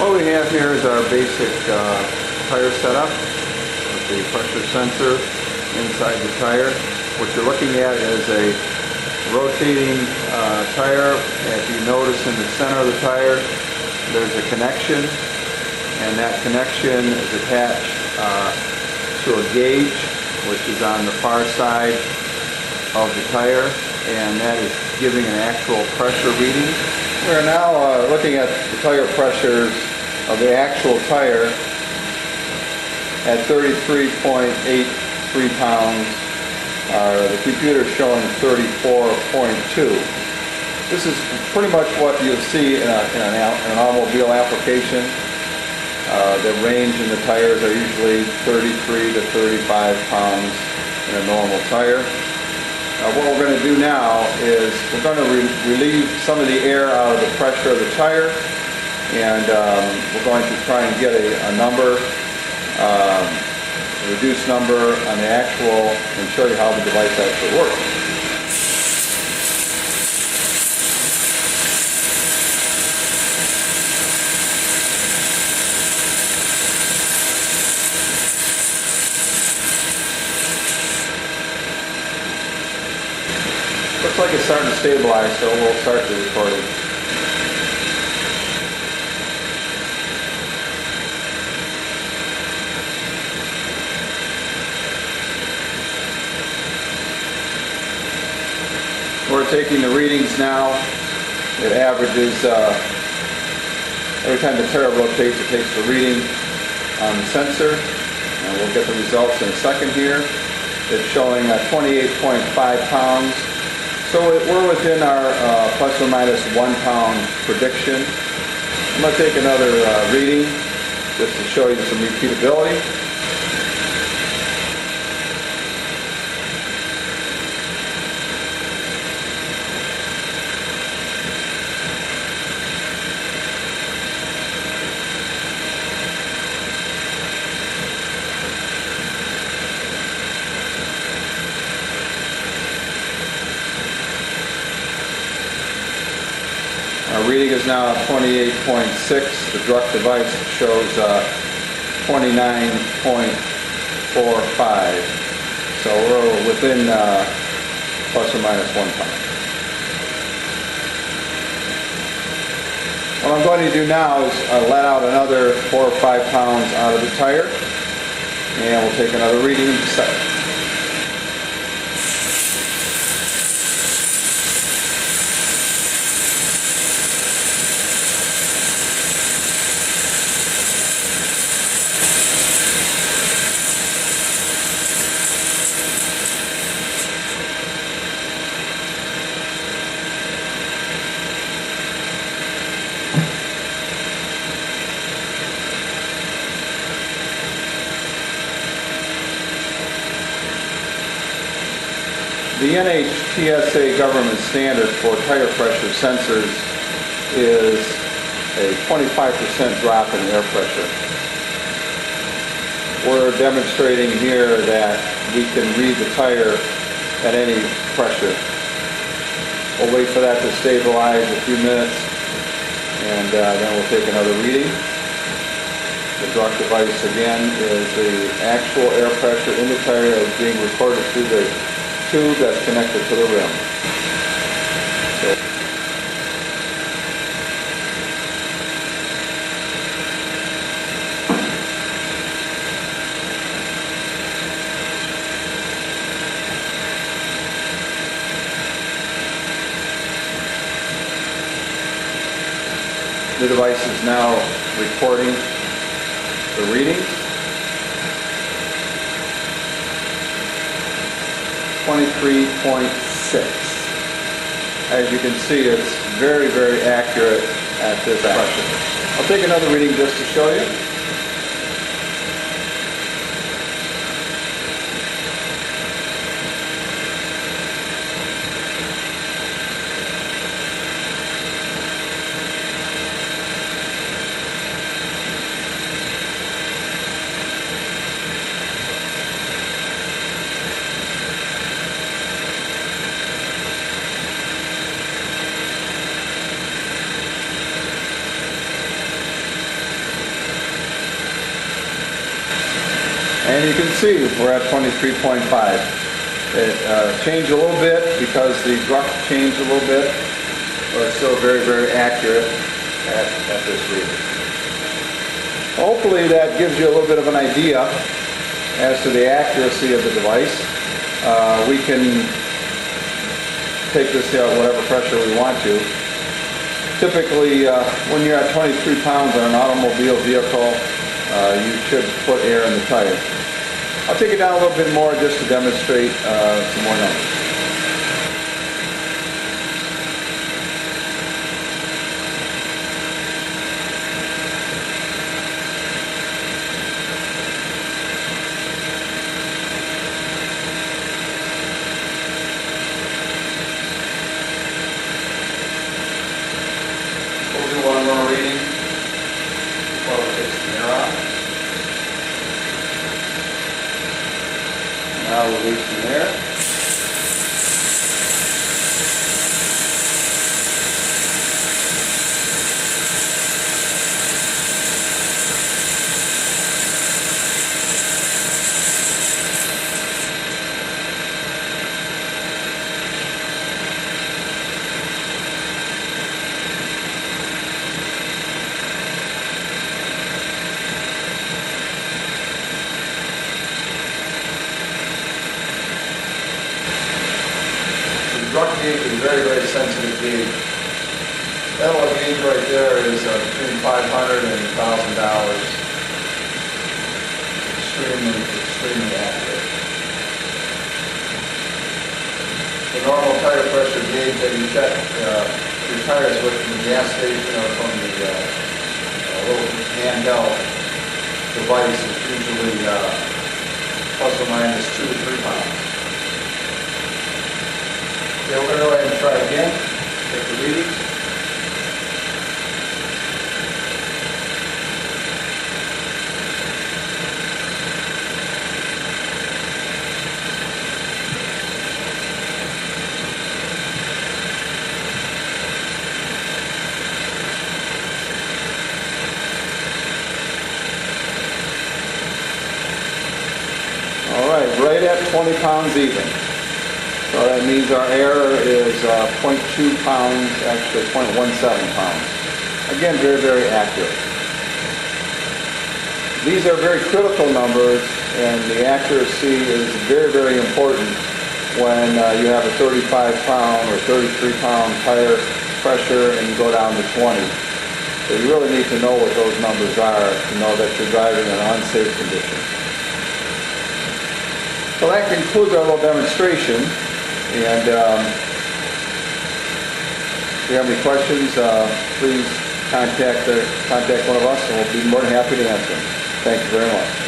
What we have here is our basic tire setup with the pressure sensor inside the tire. What you're looking at is a rotating tire. If you notice in the center of the tire there's a connection, and that connection is attached to a gauge which is on the far side of the tire, and that is giving an actual pressure reading. We're now looking at the tire pressures of the actual tire at 33.83 pounds. The computer is showing 34.2. This is pretty much what you'll see in an automobile application. The range in the tires are usually 33 to 35 pounds in a normal tire. What we're going to do now is we're going to relieve some of the air out of the pressure of the tire, and we're going to try and get a number, a reduced number on the actual, and show you how the device actually works. Looks like it's starting to stabilize, so we'll start the recording. We're taking the readings now. It averages, every time the tire rotates, it takes the reading on the sensor. And we'll get the results in a second here. It's showing 28.5 pounds. So we're within our plus or minus 1 pound prediction. I'm going to take another reading just to show you some repeatability. Our reading is now 28.6. The direct device shows 29.45. So we're within plus or minus 1 pound. What I'm going to do now is let out another 4 or 5 pounds out of the tire, and we'll take another reading in a second. The NHTSA government standard for tire pressure sensors is a 25% drop in air pressure. We're demonstrating here that we can read the tire at any pressure. We'll wait for that to stabilize a few minutes, and then we'll take another reading. The direct device again is the actual air pressure in the tire is being recorded through the tube that's connected to the rim. The device is now recording the readings. 23.6. As you can see, it's very, very accurate at this pressure. I'll take another reading just to show you. And you can see we're at 23.5. It changed a little bit because the druck changed a little bit, but it's still very, very accurate at this reading. Hopefully that gives you a little bit of an idea as to the accuracy of the device. We can take this at whatever pressure we want to. Typically, when you're at 23 pounds on an automobile vehicle, you should put air in the tire. I'll take it down a little bit more just to demonstrate some more numbers. We'll do one more reading before we fix the air on. Now release the air. The druck gauge is a very, very sensitive gauge. That little gauge right there is between $500 and $1,000. Extremely, extremely accurate. The normal tire pressure gauge that you check your tires with from the gas station or from the little handheld device is usually plus or minus 2 to 3 pounds. Okay, we're going to go ahead and try again. Take the reading. All right at 20 pounds even. So that means our error is 0.2 pounds, actually 0.17 pounds. Again, very, very accurate. These are very critical numbers, and the accuracy is very, very important when you have a 35-pound or 33-pound tire pressure and you go down to 20. So you really need to know what those numbers are to know that you're driving in unsafe conditions. So that concludes our little demonstration. And if you have any questions, please contact one of us, and we'll be more than happy to answer them. Thank you very much.